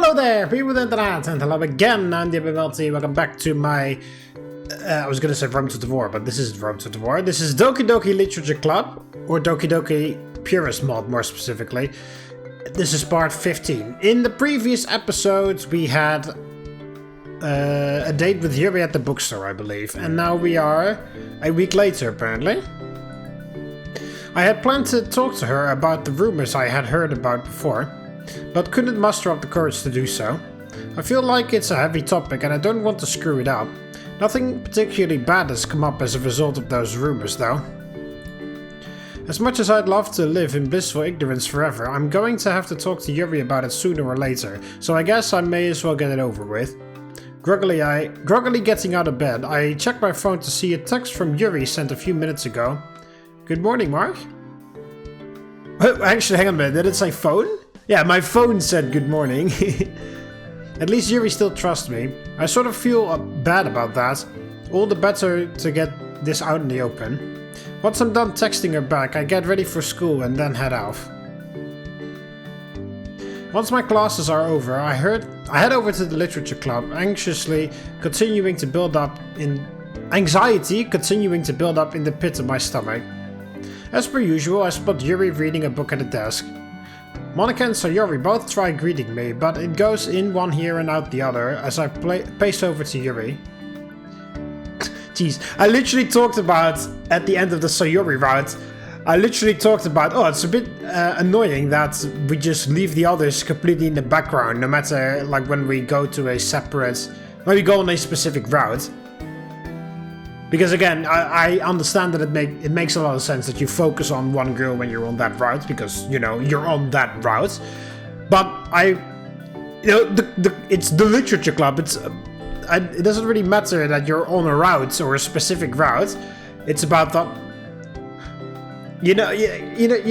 Hello there, people with the internet, and hello again, I'm TheMBmulti. Welcome back to my... I was gonna say Rome to the War, but this isn't Rome to the War. This is Doki Doki Literature Club, or Doki Doki Purist Mod, more specifically. This is part 15. In the previous episodes, we had a date with Yuri at the bookstore, I believe, and now we are a week later, apparently. I had planned to talk to her about the rumors I had heard about before, but couldn't muster up the courage to do so. I feel like it's a heavy topic and I don't want to screw it up. Nothing particularly bad has come up as a result of those rumors, though. As much as I'd love to live in blissful ignorance forever, I'm going to have to talk to Yuri about it sooner or later, so I guess I may as well get it over with. Groggily getting out of bed, I checked my phone to see a text from Yuri sent a few minutes ago. Good morning, Mark. Actually, hang on a minute, did it say phone? Yeah, my phone said good morning. At least Yuri still trusts me. I sort of feel bad about that. All the better to get this out in the open. Once I'm done texting her back, I get ready for school and then head off. Once my classes are over, I head over to the literature club, anxiety continuing to build up in the pit of my stomach. As per usual, I spot Yuri reading a book at a desk. Monika and Sayori both try greeting me, but it goes in one ear and out the other as I pace over to Yuri. Jeez, I literally talked about, at the end of the Sayori route, I literally talked about, oh, it's a bit annoying that we just leave the others completely in the background, no matter, like, when we go to a separate, when we go on a specific route. Because again, I understand that it makes a lot of sense that you focus on one girl when you're on that route, because, you know, you're on that route. But it's the literature club. It doesn't really matter that you're on a route or a specific route. It's about that. You're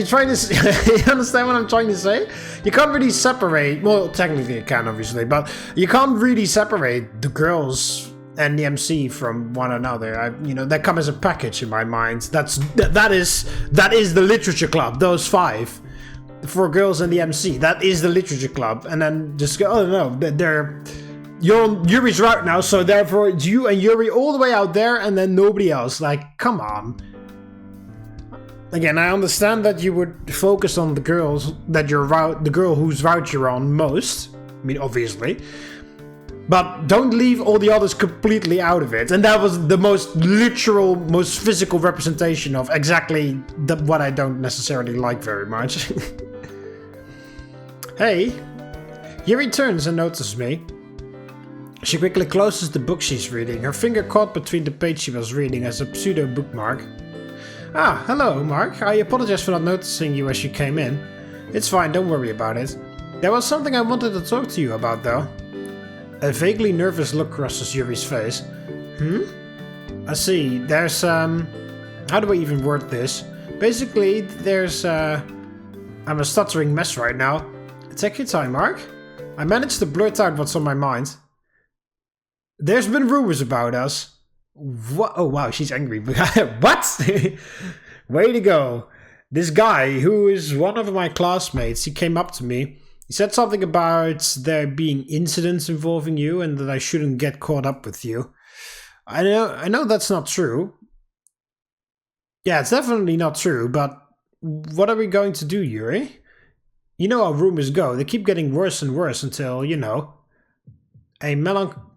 trying to. You understand what I'm trying to say? You can't really separate. Well, technically you can, obviously, but you can't really separate the girls and the MC from one another. They come as a package in my mind. That is the literature club. Those five, the four girls and the MC. That is the literature club. And then just go. Oh no, you're on Yuri's route now, so therefore it's you and Yuri all the way out there, and then nobody else. Like, come on. Again, I understand that you would focus on the girls the girl whose route you're on most. I mean, obviously. But don't leave all the others completely out of it. And that was the most literal, most physical representation of exactly what I don't necessarily like very much. Hey. Yuri turns and notices me. She quickly closes the book she's reading, her finger caught between the page she was reading as a pseudo bookmark. Ah, hello, Mark. I apologize for not noticing you as you came in. It's fine, don't worry about it. There was something I wanted to talk to you about, though. A vaguely nervous look crosses Yuri's face. I see. There's, how do I even word this? Basically, there's, I'm a stuttering mess right now. Take your time, Mark. I managed to blurt out what's on my mind. There's been rumors about us. What? Oh, wow, she's angry. What? Way to go. This guy, who is one of my classmates, he came up to me. He said something about there being incidents involving you and that I shouldn't get caught up with you. I know that's not true. Yeah, it's definitely not true, but what are we going to do, Yuri? You know how rumors go. They keep getting worse and worse until,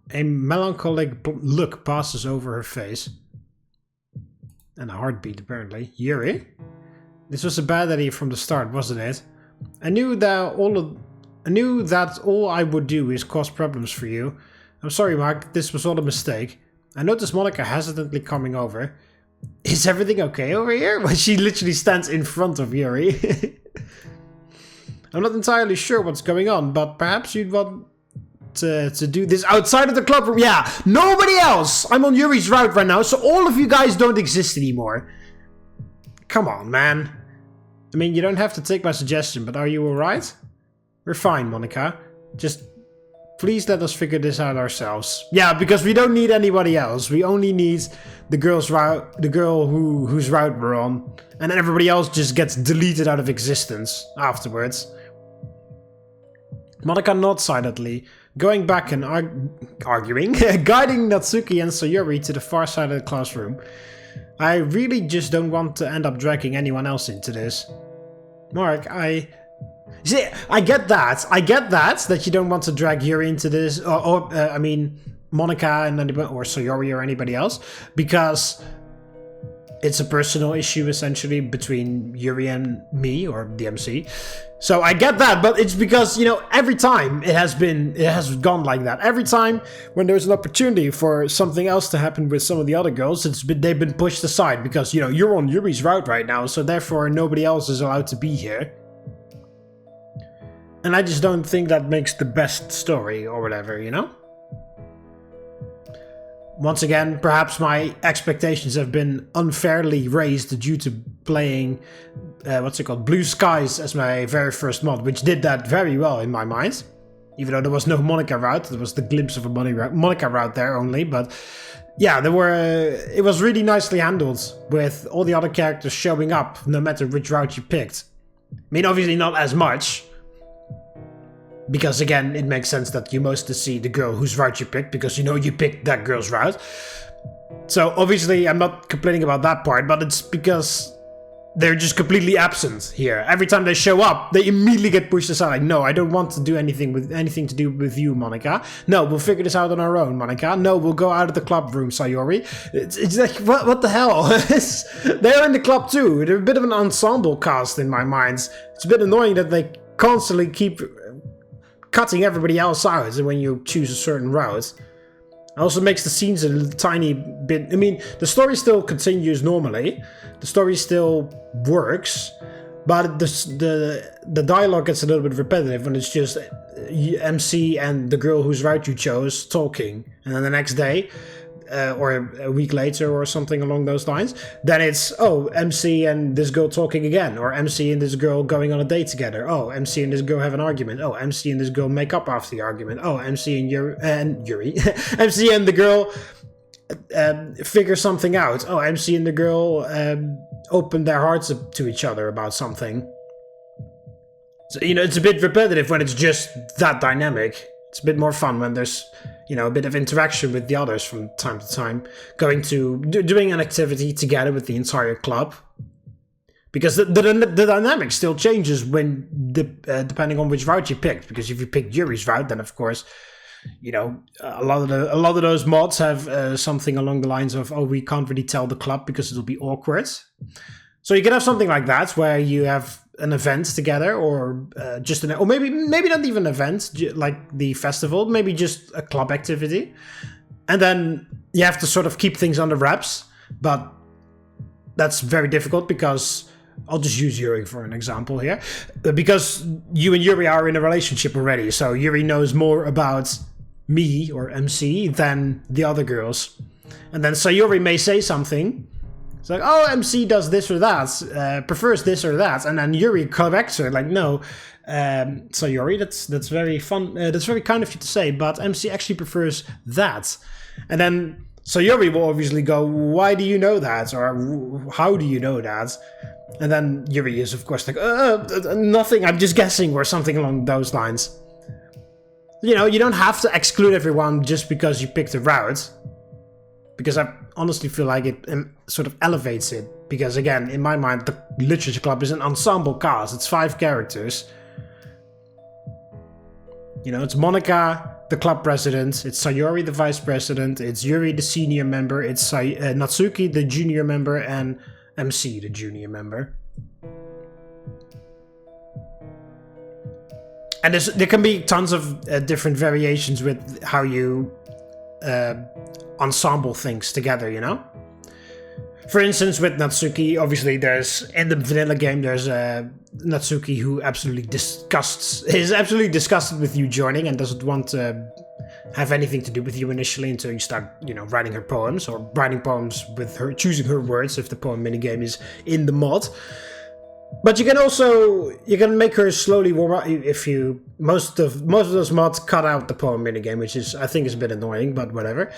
a melancholic look passes over her face. And a heartbeat, apparently. Yuri? This was a bad idea from the start, wasn't it? I knew that all I would do is cause problems for you. I'm sorry, Mark, this was all a mistake. I noticed Monika hesitantly coming over. Is everything okay over here? Well, she literally stands in front of Yuri. I'm not entirely sure what's going on, but perhaps you'd want to do this outside of the club room. Yeah, nobody else! I'm on Yuri's route right now, so all of you guys don't exist anymore. Come on, man. I mean, you don't have to take my suggestion, but are you alright? We're fine, Monika. Just please let us figure this out ourselves. Yeah, because we don't need anybody else. We only need the girl whose route we're on. And everybody else just gets deleted out of existence afterwards. Monika nods silently, going back and arguing, guiding Natsuki and Sayori to the far side of the classroom. I really just don't want to end up dragging anyone else into this. Mark, see, I get that you don't want to drag Yuri into this, I mean, Monika and anybody, or Sayori or anybody else, because it's a personal issue essentially between Yuri and me, or the MC. So I get that, but it's because, you know, every time it has gone like that. Every time when there's an opportunity for something else to happen with some of the other girls, they've been pushed aside because, you know, you're on Yuri's route right now, so therefore nobody else is allowed to be here. And I just don't think that makes the best story or whatever, you know? Once again, perhaps my expectations have been unfairly raised due to playing, Blue Skies as my very first mod, which did that very well in my mind. Even though there was no Monika route, there was the glimpse of a Monika route there only, but yeah, it was really nicely handled with all the other characters showing up no matter which route you picked. I mean, obviously not as much, because again, it makes sense that you mostly see the girl whose route you picked, because you know you picked that girl's route. So obviously I'm not complaining about that part, but it's because they're just completely absent here. Every time they show up, they immediately get pushed aside. Like, no, I don't want to do anything to do with you, Monika. No, we'll figure this out on our own, Monika. No, we'll go out of the club room, Sayori. It's like, what the hell? They're in the club too. They're a bit of an ensemble cast in my mind. It's a bit annoying that they constantly keep cutting everybody else out when you choose a certain route. It also makes the scenes a tiny bit... I mean, the story still continues normally. The story still works. But the dialogue gets a little bit repetitive when it's just MC and the girl whose route you chose talking. And then the next day, or a week later or something along those lines, then it's, oh, MC and this girl talking again. Or MC and this girl going on a date together. Oh, MC and this girl have an argument. Oh, MC and this girl make up after the argument. Oh, MC and Yuri. MC and the girl figure something out. Oh, MC and the girl open their hearts up to each other about something. So, you know, it's a bit repetitive when it's just that dynamic. It's a bit more fun when there's, you know, a bit of interaction with the others from time to time. Doing an activity together with the entire club. Because the dynamic still changes when depending on which route you picked. Because if you pick Yuri's route, then of course, you know, a lot of those mods have something along the lines of, oh, we can't really tell the club because it'll be awkward. So you can have something like that where you have an event together, or or maybe not even an event like the festival, maybe just a club activity, and then you have to sort of keep things under wraps. But that's very difficult because I'll just use Yuri for an example here, because you and Yuri are in a relationship already, so Yuri knows more about me or MC than the other girls, and then Sayori may say something. It's like, oh, MC does this or that, prefers this or that, and then Yuri corrects her, like, no, Sayori, that's very fun, that's very kind of you to say, but MC actually prefers that. And then Sayori will obviously go, why do you know that, or how do you know that? And then Yuri is, of course, like, nothing, I'm just guessing, or something along those lines. You know, you don't have to exclude everyone just because you picked a route. Because I honestly feel like it sort of elevates it. Because again, in my mind, the Literature Club is an ensemble cast. It's 5 characters. You know, it's Monika, the club president. It's Sayori, the vice president. It's Yuri, the senior member. It's Natsuki, the junior member. And MC, the junior member. And there can be tons of different variations with how you ensemble things together, you know? For instance, with Natsuki, obviously in the vanilla game, there's Natsuki who is absolutely disgusted with you joining and doesn't want to have anything to do with you initially until you start, you know, writing her poems, or writing poems with her, choosing her words if the poem minigame is in the mod. But you can make her slowly warm up if you... Most of those mods cut out the poem minigame, which I think is a bit annoying, but whatever.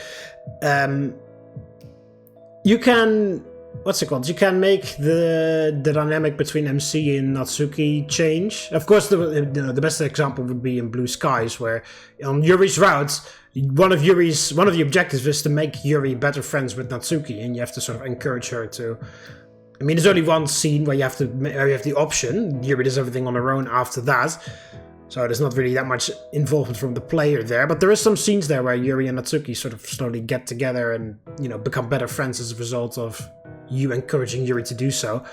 You can what's it called? You can make the dynamic between MC and Natsuki change. Of course, the best example would be in Blue Skies, where on Yuri's route, one of the objectives is to make Yuri better friends with Natsuki, and you have to sort of encourage her to. I mean, there's only one scene where you have the option. Yuri does everything on her own after that. So there's not really that much involvement from the player there, but there is some scenes there where Yuri and Natsuki sort of slowly get together and, become better friends as a result of you encouraging Yuri to do so.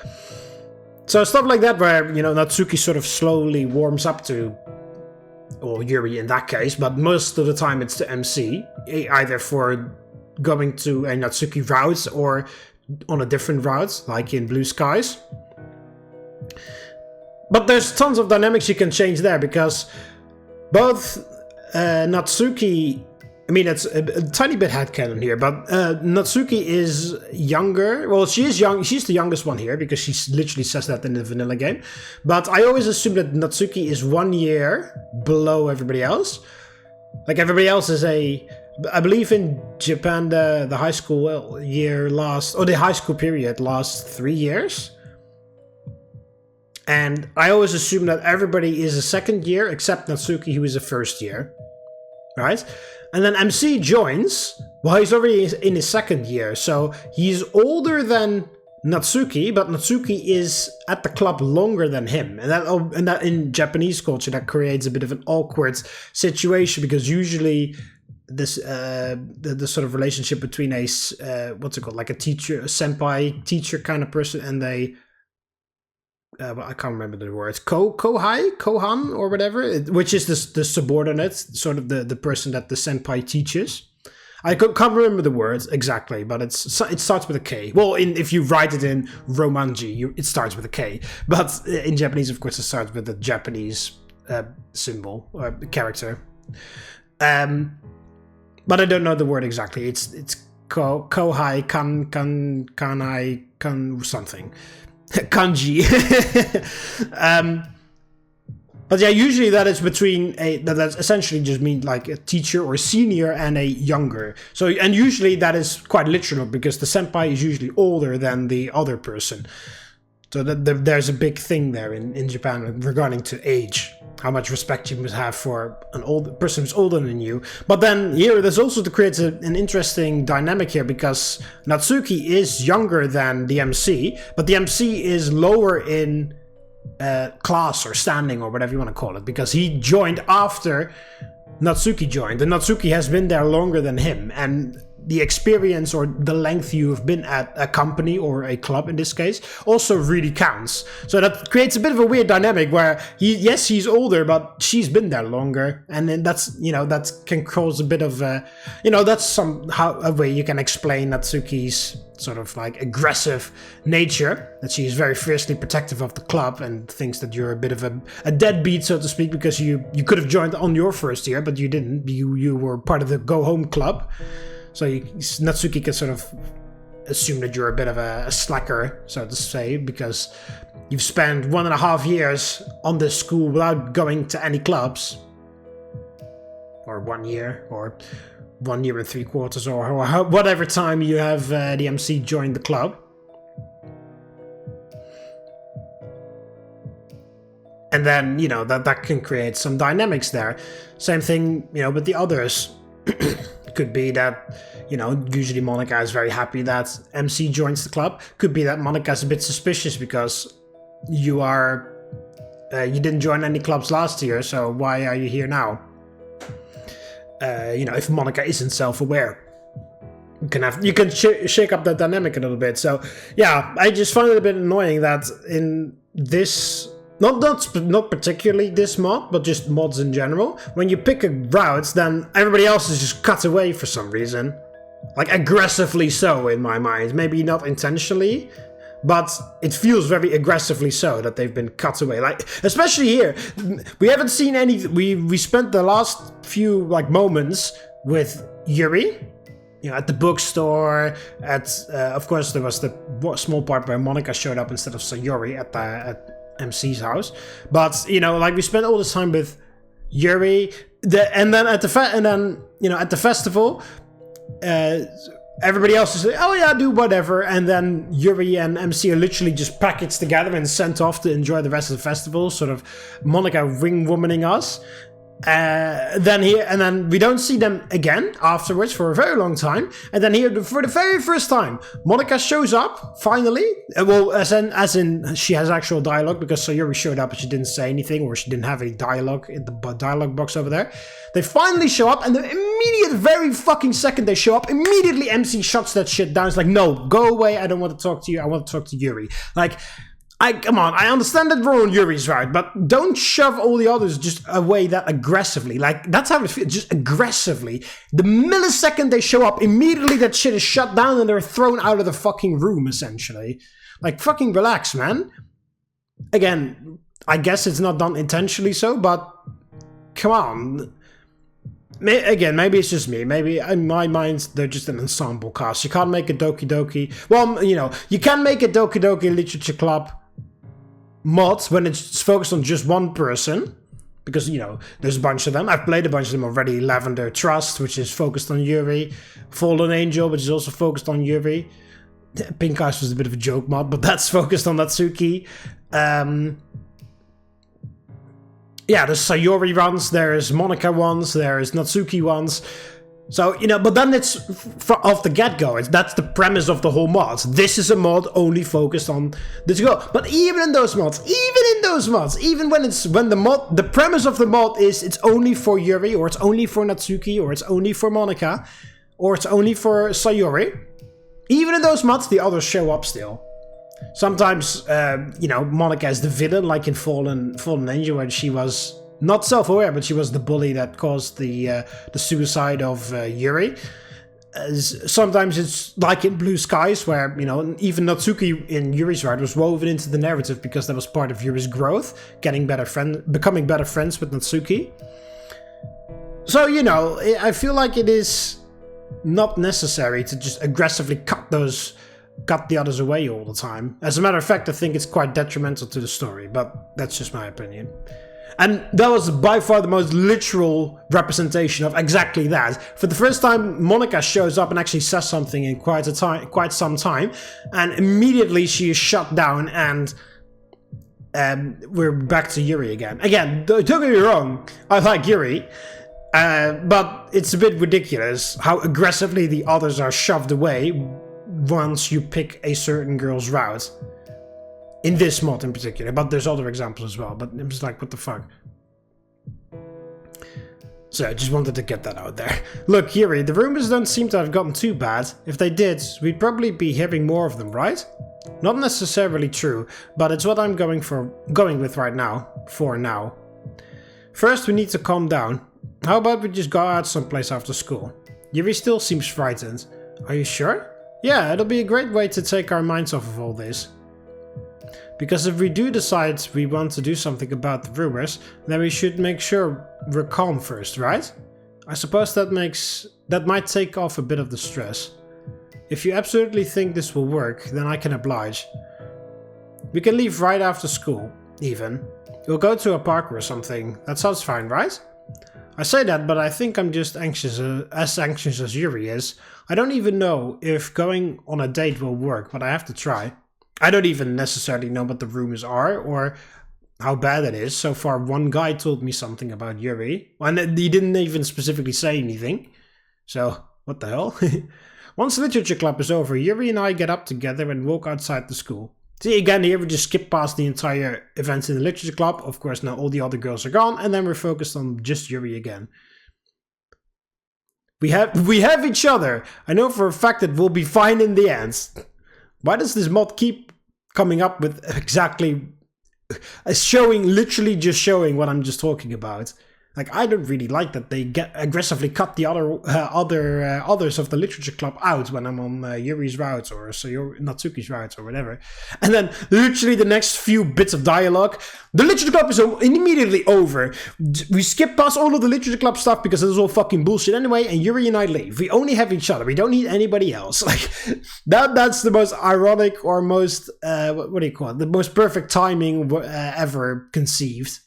So stuff like that where, Natsuki sort of slowly warms up to, or Yuri in that case, but most of the time it's to MC, either for going to a Natsuki route or on a different route, like in Blue Skies. But there's tons of dynamics you can change there, because both Natsuki... I mean, it's a tiny bit headcanon here, but Natsuki is younger. Well, she is young. She's the youngest one here, because she literally says that in the vanilla game. But I always assume that Natsuki is 1 year below everybody else. Like, everybody else is I believe in Japan, the high school year lasts... Or the high school period lasts 3 years. And I always assume that everybody is a second year, except Natsuki, who is a first year. Right? And then MC joins, while he's already in his second year. So he's older than Natsuki, but Natsuki is at the club longer than him. And that in Japanese culture, that creates a bit of an awkward situation, because usually this the sort of relationship between a like a teacher, a senpai teacher kind of person, and I can't remember the words, Kohan or whatever, which is the subordinate, sort of the person that the senpai teaches. I can't remember the words exactly, but it starts with a K. Well, if you write it in Romanji, it starts with a K. But in Japanese, of course, it starts with the Japanese symbol or character. But I don't know the word exactly. It's Kohai kan something. Kanji. But yeah, usually that is between that's essentially just mean like a teacher or senior and a younger. So, and usually that is quite literal, because the senpai is usually older than the other person. So there's a big thing there in Japan regarding to age, how much respect you must have for an old person who's older than you. But then here, there's also to create an interesting dynamic here, because Natsuki is younger than the MC, but the MC is lower in class or standing or whatever you want to call it, because he joined after Natsuki joined, and Natsuki has been there longer than him, and the experience or the length you have been at a company or a club in this case also really counts. So that creates a bit of a weird dynamic where he's older, but she's been there longer, and then that can cause a bit of that's somehow a way you can explain Natsuki's sort of like aggressive nature, that she is very fiercely protective of the club and thinks that you're a bit of a deadbeat, so to speak, because you could have joined on your first year, but you didn't. You were part of the go home club. So Natsuki can sort of assume that you're a bit of a slacker, so to say, because you've spent 1.5 years on this school without going to any clubs. Or 1 year, or 1 year and 3/4, or whatever time you have the MC join the club. And then, that can create some dynamics there. Same thing, with the others. Could be that, usually Monika is very happy that MC joins the club. Could be that Monika is a bit suspicious because you didn't join any clubs last year, so why are you here now? If Monika isn't self-aware. You can shake up that dynamic a little bit. So, yeah, I just find it a bit annoying that in this... Not particularly this mod, but just mods in general. When you pick a route, then everybody else is just cut away for some reason. Like, aggressively so, in my mind. Maybe not intentionally, but it feels very aggressively so that they've been cut away. Like, especially here, we haven't seen any... We spent the last few, moments with Yuri. At the bookstore, of course, there was the small part where Monika showed up instead of Sayori at MC's house, but we spent all this time with Yuri, and then at the festival, everybody else is like, oh yeah, do whatever, and then Yuri and MC are literally just packaged together and sent off to enjoy the rest of the festival, sort of Monika ring-womaning us. Then we don't see them again afterwards for a very long time, and then here for the very first time Monika shows up finally. Well, as in she has actual dialogue, because Sayori showed up but she didn't say anything, or she didn't have any dialogue in the dialogue box over there. They finally show up, and the immediate very fucking second they show up, immediately MC shuts that shit down. It's like, no, go away, I don't want to talk to you, I want to talk to Yuri. Like, come on, I understand that we're on Yuri's route, but don't shove all the others just away that aggressively. Like, that's how it feels, just aggressively. The millisecond they show up, immediately that shit is shut down and they're thrown out of the fucking room, essentially. Like, fucking relax, man. Again, I guess it's not done intentionally so, but come on. Again, maybe it's just me. Maybe in my mind, they're just an ensemble cast. You can't make a Doki Doki... Well, you know, you can make a Doki Doki Literature Club mod when it's focused on just one person, because, you know, there's a bunch of them. I've played a bunch of them already. Lavender Trust, which is focused on Yuri. Fallen Angel, which is also focused on Yuri. Pink Eyes was a bit of a joke mod, but that's focused on Natsuki. Yeah, there's Sayori ones, there's Monika ones, there's Natsuki ones. So, you know, but then it's off the get-go. That's the premise of the whole mod. This is a mod only focused on this girl. But even in those mods, even when the premise of the mod is it's only for Yuri, or it's only for Natsuki, or it's only for Monika, or it's only for Sayori, even in those mods, the others show up still. Sometimes, you know, Monika is the villain, like in Fallen Angel, where she was not self-aware, but she was the bully that caused the suicide of Yuri. Sometimes it's like in Blue Skies, where, you know, even Natsuki in Yuri's ride was woven into the narrative because that was part of Yuri's growth, becoming better friends with Natsuki. So, you know, I feel like it is not necessary to just aggressively cut the others away all the time. As a matter of fact, I think it's quite detrimental to the story, but that's just my opinion. And that was by far the most literal representation of exactly that. For the first time, Monika shows up and actually says something in quite some time, and immediately she is shut down, and we're back to Yuri again. Again, don't get me wrong, I like Yuri, but it's a bit ridiculous how aggressively the others are shoved away once you pick a certain girl's route. In this mod in particular, but there's other examples as well, but it was like, what the fuck? So I just wanted to get that out there. Look, Yuri, the rumors don't seem to have gotten too bad. If they did, we'd probably be hearing more of them, right? Not necessarily true, but it's what I'm going with right now, for now. First, we need to calm down. How about we just go out someplace after school? Yuri still seems frightened. Are you sure? Yeah, it'll be a great way to take our minds off of all this. Because if we do decide we want to do something about the rumors, then we should make sure we're calm first, right? I suppose that might take off a bit of the stress. If you absolutely think this will work, then I can oblige. We can leave right after school, even. We'll go to a park or something. That sounds fine, right? I say that, but I think I'm just as anxious as Yuri is. I don't even know if going on a date will work, but I have to try. I don't even necessarily know what the rumors are or how bad it is. So far, one guy told me something about Yuri, and he didn't even specifically say anything. So, what the hell? Once Literature Club is over, Yuri and I get up together and walk outside the school. See, again, here we just skip past the entire events in the Literature Club. Of course, now all the other girls are gone, and then we're focused on just Yuri again. We have each other. I know for a fact that we'll be fine in the end. Why does this mod keep coming up with exactly literally just showing what I'm just talking about? Like, I don't really like that they aggressively cut the others of the Literature Club out when I'm on Yuri's route or Natsuki's route or whatever. And then literally the next few bits of dialogue, the Literature Club is immediately over. We skip past all of the Literature Club stuff because it's all fucking bullshit anyway, and Yuri and I leave. We only have each other. We don't need anybody else. Like, that's the most ironic or most, what do you call it? The most perfect timing ever conceived.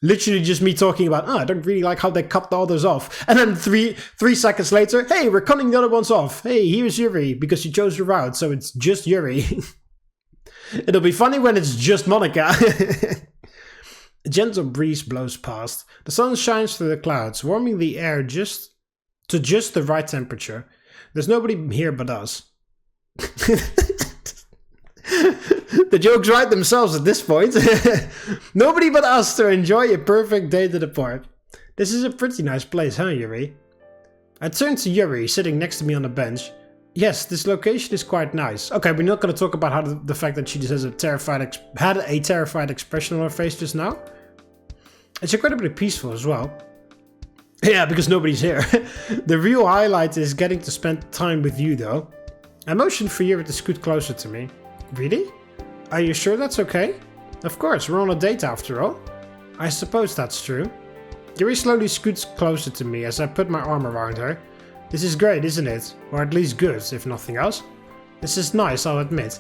Literally just me talking about, I don't really like how they cut the others off. And then three seconds later, hey, we're cutting the other ones off. Hey, here's Yuri, because you chose the route, so it's just Yuri. It'll be funny when it's just Monika. A gentle breeze blows past. The sun shines through the clouds, warming the air just the right temperature. There's nobody here but us. The jokes write themselves at this point. Nobody but us to enjoy a perfect day to the park. This is a pretty nice place, huh, Yuri? I turned to Yuri, sitting next to me on the bench. Yes, this location is quite nice. Okay, we're not going to talk about how the fact that she just has had a terrified expression on her face just now. It's incredibly peaceful as well. Yeah, because nobody's here. The real highlight is getting to spend time with you, though. I motioned for Yuri to scoot closer to me. Really? Are you sure that's okay? Of course, we're on a date after all. I suppose that's true. Yuri slowly scoots closer to me as I put my arm around her. This is great, isn't it? Or at least good, if nothing else. This is nice, I'll admit.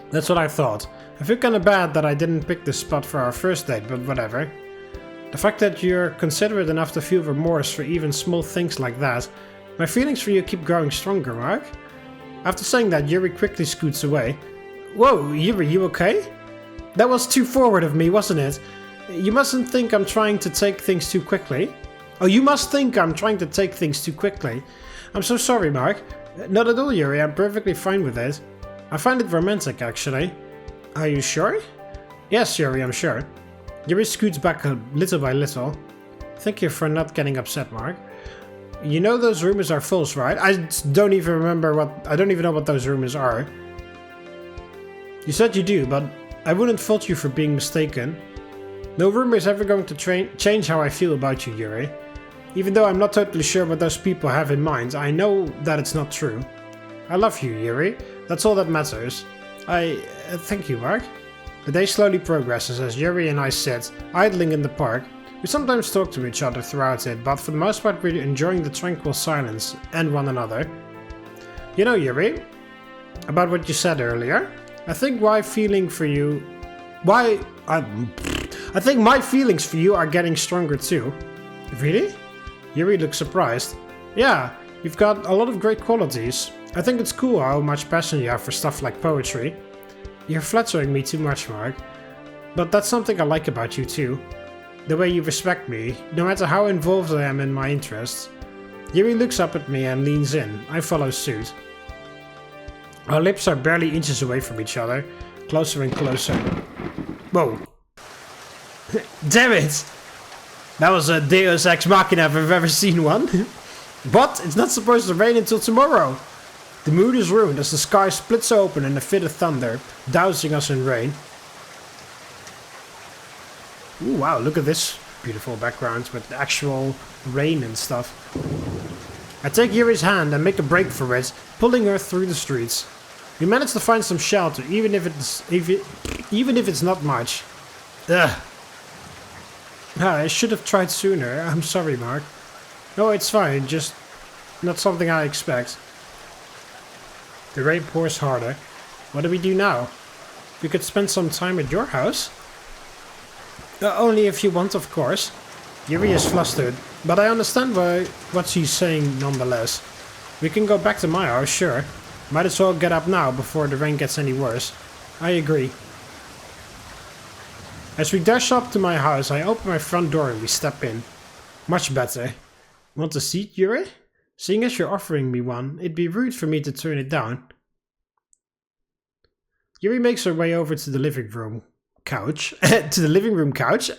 That's what I thought. I feel kinda bad that I didn't pick this spot for our first date, but whatever. The fact that you're considerate enough to feel remorse for even small things like that. My feelings for you keep growing stronger, Mark. After saying that, Yuri quickly scoots away. Whoa, Yuri, you okay? That was too forward of me, wasn't it? You mustn't think I'm trying to take things too quickly. Oh, you must think I'm trying to take things too quickly. I'm so sorry, Mark. Not at all, Yuri, I'm perfectly fine with it. I find it romantic, actually. Are you sure? Yes, Yuri, I'm sure. Yuri scoots back little by little. Thank you for not getting upset, Mark. You know those rumors are false, right? I don't even know what those rumors are. You said you do, but I wouldn't fault you for being mistaken. No rumor is ever going to change how I feel about you, Yuri. Even though I'm not totally sure what those people have in mind, I know that it's not true. I love you, Yuri. That's all that matters. Thank you, Mark. The day slowly progresses as Yuri and I sit, idling in the park. We sometimes talk to each other throughout it, but for the most part we're enjoying the tranquil silence and one another. You know, Yuri, about what you said earlier, I think my feelings for you are getting stronger too. Really? Yuri looks surprised. Yeah, you've got a lot of great qualities. I think it's cool how much passion you have for stuff like poetry. You're flattering me too much, Mark. But that's something I like about you too. The way you respect me, no matter how involved I am in my interests. Yuri looks up at me and leans in. I follow suit. Our lips are barely inches away from each other, closer and closer. Whoa. Damn it! That was a Deus Ex Machina if I've ever seen one. But it's not supposed to rain until tomorrow. The mood is ruined as the sky splits open in a fit of thunder, dousing us in rain. Ooh, wow, look at this beautiful background with actual rain and stuff. I take Yuri's hand and make a break for it, pulling her through the streets. We manage to find some shelter, even if it's not much. Ugh. I should have tried sooner. I'm sorry, Mark. No, it's fine, just not something I expect. The rain pours harder. What do we do now? We could spend some time at your house? Only if you want, of course. Yuri is flustered, but I understand what she's saying nonetheless. We can go back to my house, sure. Might as well get up now before the rain gets any worse. I agree. As we dash up to my house, I open my front door and we step in. Much better. Want a seat, Yuri? Seeing as you're offering me one, it'd be rude for me to turn it down. Yuri makes her way over to the living room couch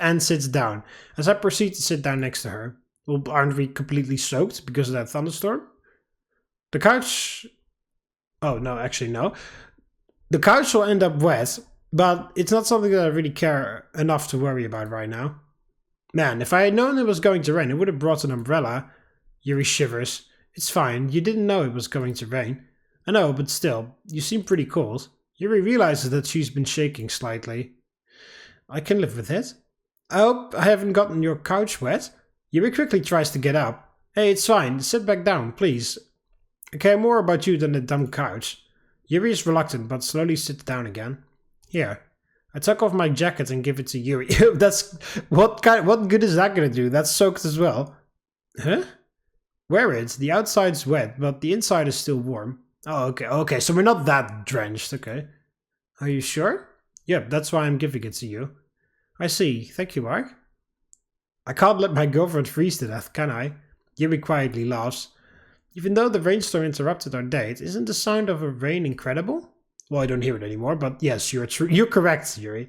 and sits down, as I proceed to sit down next to her. Well, aren't we completely soaked because of that thunderstorm? The couch... Oh, no, actually, no. The couch will end up wet, but it's not something that I really care enough to worry about right now. Man, if I had known it was going to rain, I would have brought an umbrella. Yuri shivers. It's fine, you didn't know it was going to rain. I know, but still, you seem pretty cold. Yuri realizes that she's been shaking slightly. I can live with it. I hope I haven't gotten your couch wet. Yuri quickly tries to get up. Hey, it's fine, sit back down, please. I care more about you than the dumb couch. Yuri is reluctant, but slowly sits down again. Here, I took off my jacket and give it to Yuri. That's what good is that gonna do? That's soaked as well. Huh? Wear it. The outside's wet, but the inside is still warm. Oh, okay, so we're not that drenched, okay. Are you sure? Yep, that's why I'm giving it to you. I see. Thank you, Mark. I can't let my girlfriend freeze to death, can I? Yuri quietly laughs. Even though the rainstorm interrupted our date, isn't the sound of a rain incredible? Well, I don't hear it anymore, but yes, you're correct, Yuri.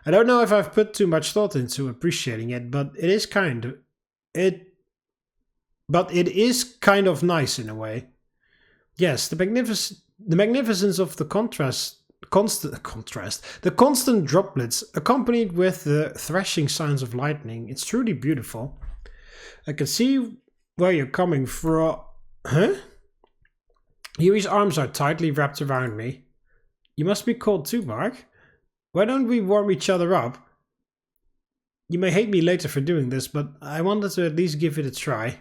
I don't know if I've put too much thought into appreciating it, but it is kind of nice in a way. Yes, the magnificence of the constant droplets, accompanied with the thrashing sounds of lightning. It's truly beautiful. I can see where you're coming from. Huh? Yuri's arms are tightly wrapped around me. You must be cold too, Mark. Why don't we warm each other up? You may hate me later for doing this, but I wanted to at least give it a try.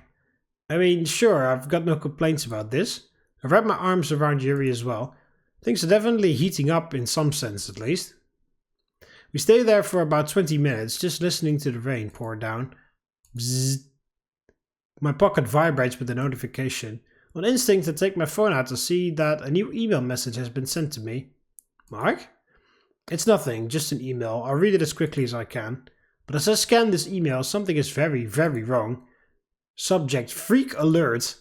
I mean, sure, I've got no complaints about this. I've wrapped my arms around Yuri as well. Things are definitely heating up in some sense, at least. We stay there for about 20 minutes, just listening to the rain pour down. Bzzz. My pocket vibrates with a notification. On instinct, I take my phone out to see that a new email message has been sent to me. Mark? It's nothing, just an email. I'll read it as quickly as I can. But as I scan this email, something is very, very wrong. Subject, freak alert.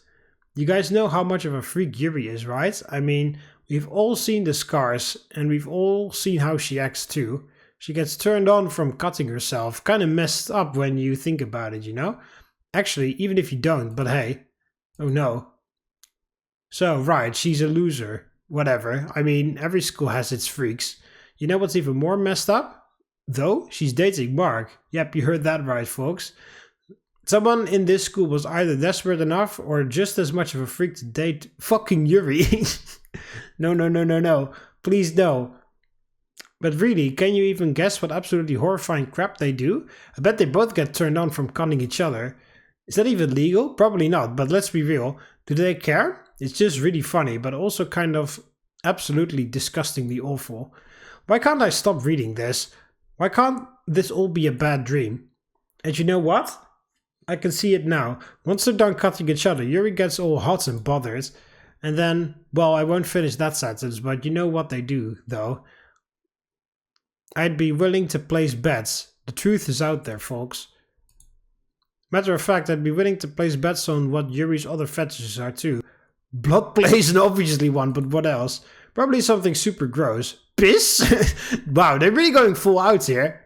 You guys know how much of a freak Yuri is, right? I mean, we've all seen the scars, and we've all seen how she acts too. She gets turned on from cutting herself. Kinda messed up when you think about it, you know? Actually, even if you don't, but hey. Oh no. So, right, she's a loser. Whatever. I mean, every school has its freaks. You know what's even more messed up? Though, she's dating Mark. Yep, you heard that right, folks. Someone in this school was either desperate enough or just as much of a freak to date fucking Yuri. No. Please no. But really, can you even guess what absolutely horrifying crap they do? I bet they both get turned on from cutting each other. Is that even legal? Probably not, but let's be real. Do they care? It's just really funny, but also kind of absolutely disgustingly awful. Why can't I stop reading this? Why can't this all be a bad dream? And you know what? I can see it now. Once they're done cutting each other, Yuri gets all hot and bothered. And then, well, I won't finish that sentence, but you know what they do, though. I'd be willing to place bets. The truth is out there, folks. Matter of fact, I'd be willing to place bets on what Yuri's other fetishes are too. Blood play is an obviously one, but what else? Probably something super gross. Piss? Wow, they're really going full out here.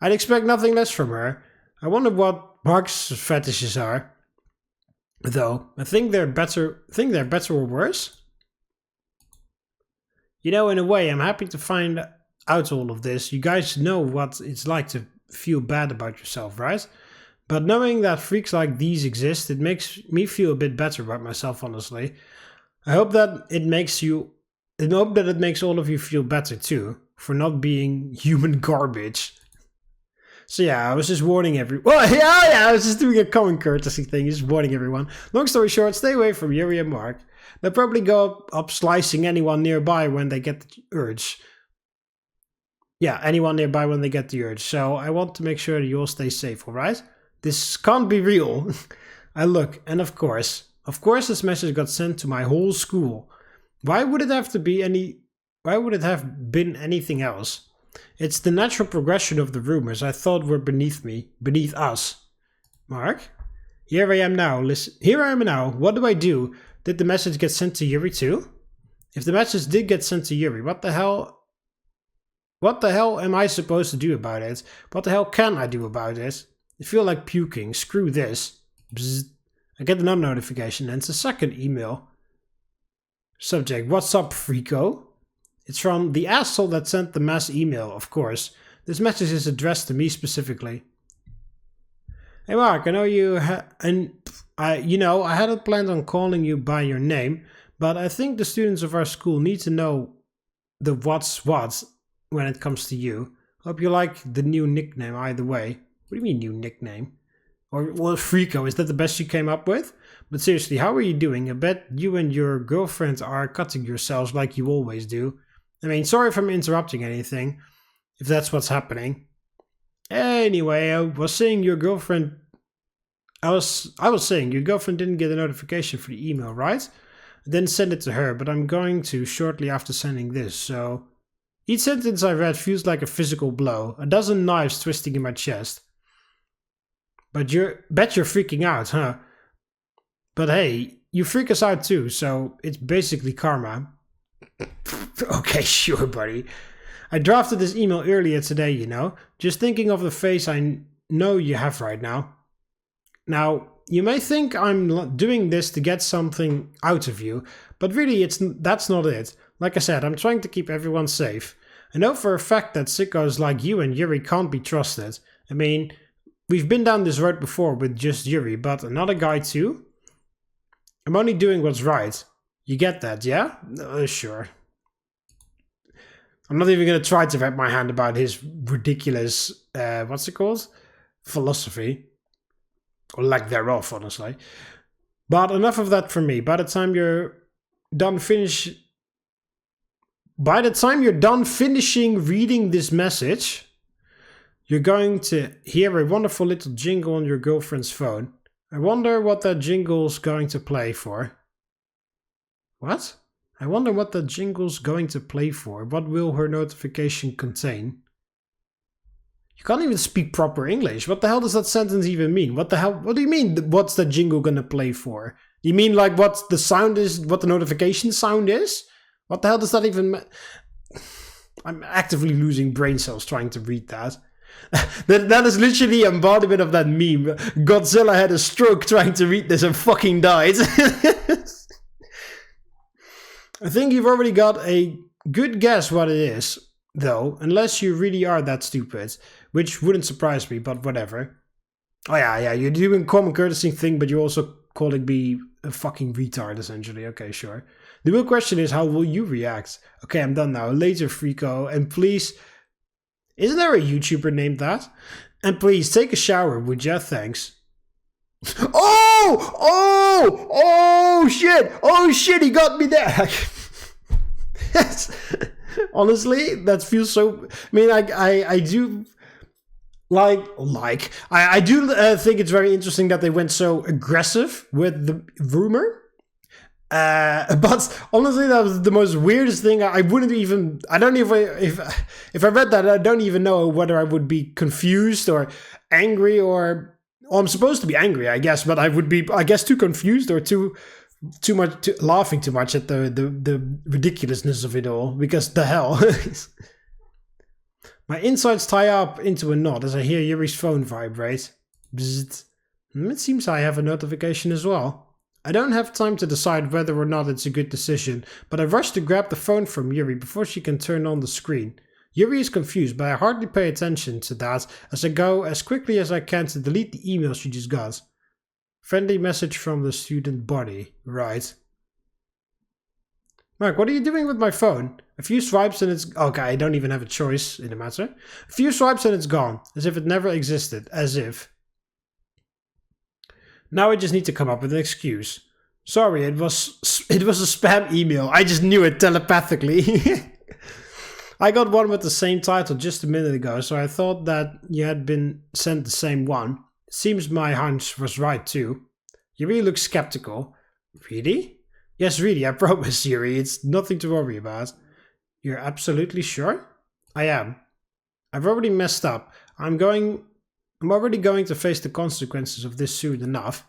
I'd expect nothing less from her. I wonder what Mark's fetishes are. Though, I think they're better or worse. You know, in a way, I'm happy to find out all of this. You guys know what it's like to feel bad about yourself, right? But knowing that freaks like these exist, it makes me feel a bit better about myself, honestly. I hope that it makes all of you feel better too, for not being human garbage. So yeah, I was just warning everyone. Well, yeah, I was just doing a common courtesy thing, just warning everyone. Long story short, stay away from Yuri and Mark. They'll probably go up slicing anyone nearby when they get the urge. Yeah, anyone nearby when they get the urge. So I want to make sure that you all stay safe, alright? This can't be real. I look, and of course this message got sent to my whole school. Why would it have been anything else? It's the natural progression of the rumors I thought were beneath us. Mark? Here I am now. What do I do? Did the message get sent to Yuri too? If the message did get sent to Yuri, what the hell am I supposed to do about it? What the hell can I do about it? I feel like puking. Screw this. Bzz. I get another notification and it's a second email. Subject, what's up, freako? It's from the asshole that sent the mass email, of course. This message is addressed to me specifically. Hey Mark, I know I hadn't planned on calling you by your name, but I think the students of our school need to know the what's what when it comes to you. Hope you like the new nickname either way. What do you mean new nickname? Or, well, freako, is that the best you came up with? But seriously, how are you doing? I bet you and your girlfriend are cutting yourselves like you always do. I mean, sorry if I'm interrupting anything. if that's what's happening. Anyway, I was saying your girlfriend didn't get a notification for the email, right? I didn't send it to her, but I'm going to shortly after sending this, so... Each sentence I read feels like a physical blow, a dozen knives twisting in my chest. Bet you're freaking out, huh? But hey, you freak us out too, so it's basically karma. Okay, sure, buddy. I drafted this email earlier today, you know, just thinking of the face I know you have right now. Now, you may think I'm doing this to get something out of you, but really that's not it. Like I said, I'm trying to keep everyone safe. I know for a fact that sickos like you and Yuri can't be trusted. I mean, we've been down this road before with just Yuri, but another guy too? I'm only doing what's right. You get that, yeah? Sure. I'm not even going to try to wrap my hand about his ridiculous, what's it called? Philosophy. Or lack thereof, honestly. But enough of that from me. By the time you're done finishing reading this message, you're going to hear a wonderful little jingle on your girlfriend's phone. I wonder what that jingle's going to play for. What? I wonder what that jingle's going to play for. What will her notification contain? You can't even speak proper English. What the hell does that sentence even mean? What the hell? What do you mean? What's that jingle gonna play for? You mean like what the sound is? What the notification sound is? What the hell does that even mean? I'm actively losing brain cells trying to read that. That is literally the embodiment of that meme. Godzilla had a stroke trying to read this and fucking died. I think you've already got a good guess what it is, though, unless you really are that stupid, which wouldn't surprise me, but whatever. Oh yeah, you're doing common courtesy thing, but you're also calling me a fucking retard, essentially. Okay, sure. The real question is, how will you react? Okay, I'm done now. Later, Frico, and please... Isn't there a YouTuber named that? And please, take a shower, would ya? Thanks. Oh, shit, he got me there. Honestly, that feels so... I mean, I do... I do think it's very interesting that they went so aggressive with the rumor. But honestly, that was the most weirdest thing. I wouldn't even... I don't even... If I read that, I don't even know whether I would be confused or angry or... Well, I'm supposed to be angry, I guess, but I would be, I guess, too confused or too much, laughing too much at the ridiculousness of it all. Because the hell. My insides tie up into a knot as I hear Yuri's phone vibrate. Bzzzt. It seems I have a notification as well. I don't have time to decide whether or not it's a good decision, but I rush to grab the phone from Yuri before she can turn on the screen. Yuri is confused, but I hardly pay attention to that as I go as quickly as I can to delete the email she just got. Friendly message from the student body. Right. Mark, what are you doing with my phone? A few swipes and it's... Okay, I don't even have a choice in the matter. A few swipes and it's gone. As if it never existed. As if. Now I just need to come up with an excuse. Sorry, it was a spam email. I just knew it telepathically. I got one with the same title just a minute ago, so I thought that you had been sent the same one. It seems my hunch was right too. You really look skeptical. Really? Yes, really, I promise, Yuri. It's nothing to worry about. You're absolutely sure? I am. I've already messed up. I'm already going to face the consequences of this soon enough.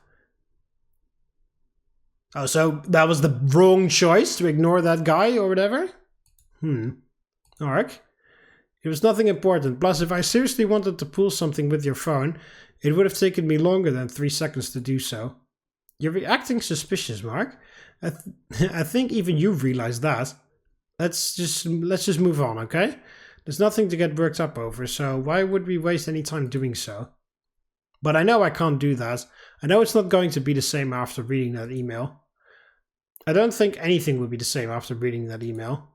Oh, so that was the wrong choice to ignore that guy or whatever? Ark. It was nothing important. Plus, if I seriously wanted to pull something with your phone, it would have taken me longer than 3 seconds to do so. You're reacting suspicious, Mark. I think even you realize that. Let's just move on, okay? There's nothing to get worked up over, so why would we waste any time doing so? But I know I can't do that. I know it's not going to be the same after reading that email. I don't think anything will be the same after reading that email.